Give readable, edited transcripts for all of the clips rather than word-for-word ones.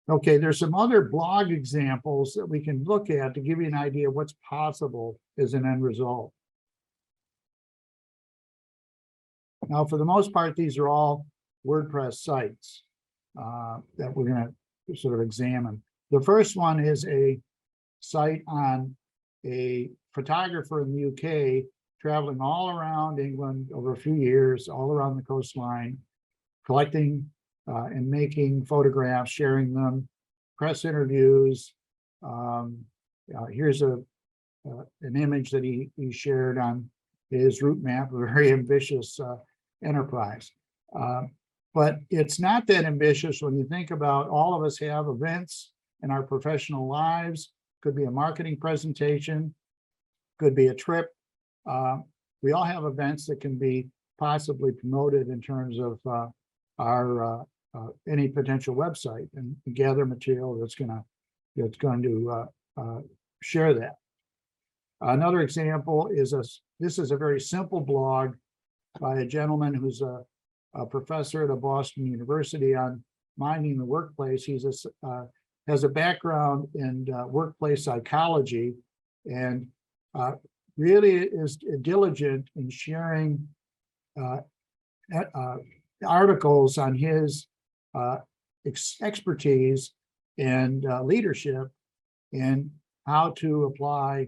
Okay, there's some other blog examples that we can look at to give you an idea of what's possible as an end result. Now, for the most part, these are all WordPress sites that we're going to sort of examine. The first one is a site on a photographer in the UK traveling all around England over a few years, all around the coastline, collecting and making photographs, sharing them, press interviews. Here's an image that he shared on his route map, a very ambitious enterprise. But it's not that ambitious when you think about all of us have events in our professional lives. Could be a marketing presentation, could be a trip. We all have events that can be possibly promoted in terms of our any potential website, and gather material that's going to share that. Another example is this is a very simple blog by a gentleman who's a professor at a Boston University on minding the workplace. He's has a background in workplace psychology, and really is diligent in sharing articles on his expertise and leadership, and how to apply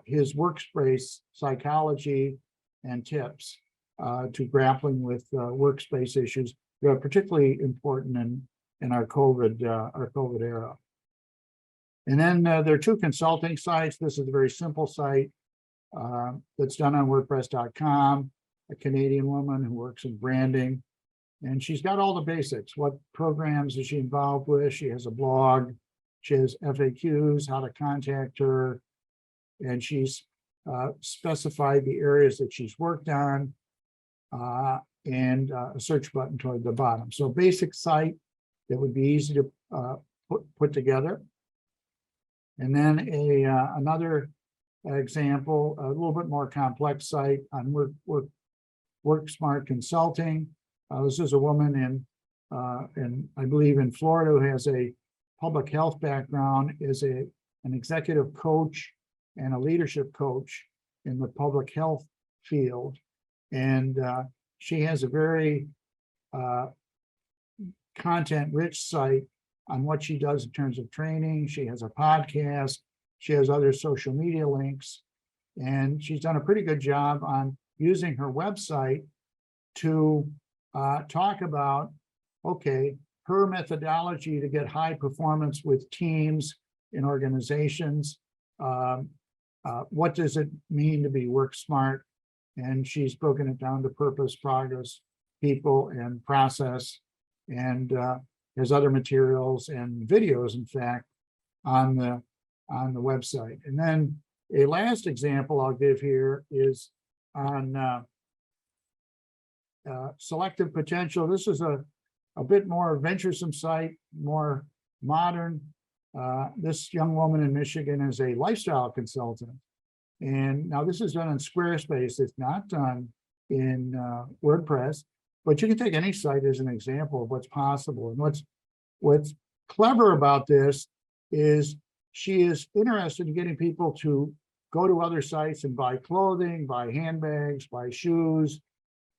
his workspace psychology and tips to grappling with workspace issues that are particularly important in our COVID era. And then there are two consulting sites. This is a very simple site that's done on WordPress.com, a Canadian woman who works in branding. And she's got all the basics. What programs is she involved with? She has a blog. She has FAQs, how to contact her. And she's specified the areas that she's worked on, and a search button toward the bottom. So basic site that would be easy to put together. And then another example, a little bit more complex site on WorkSmart Consulting. This is a woman in I believe in Florida, who has a public health background, is an executive coach and a leadership coach in the public health field. And she has a very content-rich site on what she does in terms of training. She has a podcast. She has other social media links. And she's done a pretty good job on using her website to talk about, okay, her methodology to get high performance with teams in organizations. What does it mean to be work smart? And she's broken it down to purpose, progress, people, and process. And there's other materials and videos, in fact, on the website. And then a last example I'll give here is on Selective Potential. This is a bit more venturesome site, more modern. This young woman in Michigan is a lifestyle consultant. And now this is done in Squarespace. It's not done in WordPress, but you can take any site as an example of what's possible. And what's clever about this is she is interested in getting people to go to other sites and buy clothing, buy handbags, buy shoes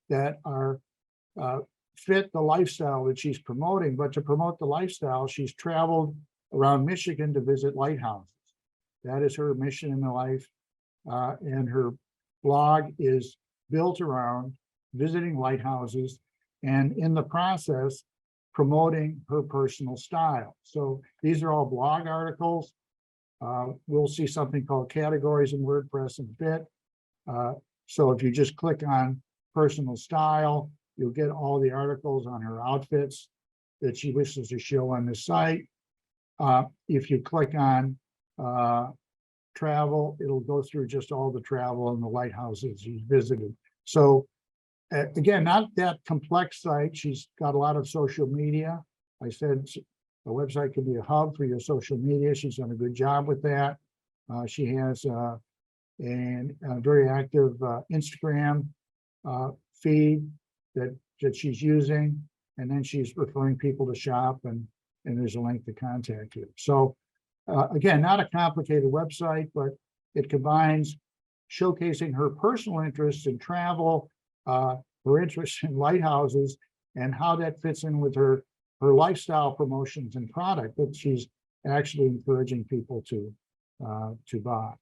that are fit the lifestyle that she's promoting. But to promote the lifestyle, she's traveled around Michigan to visit lighthouses. That is her mission in life. And her blog is built around visiting lighthouses and in the process promoting her personal style. So these are all blog articles. We'll see something called categories in WordPress in a bit. So if you just click on personal style, you'll get all the articles on her outfits that she wishes to show on the site. If you click on travel, it'll go through just all the travel and the lighthouses she's visited. So again, not that complex site. She's got a lot of social media. I said a website can be a hub for your social media. She's done a good job with that. She has a very active Instagram feed that she's using, and then she's referring people to shop and and there's a link to contact you. So again, not a complicated website, but it combines showcasing her personal interests in travel, her interest in lighthouses, and how that fits in with her lifestyle promotions and product that she's actually encouraging people to buy.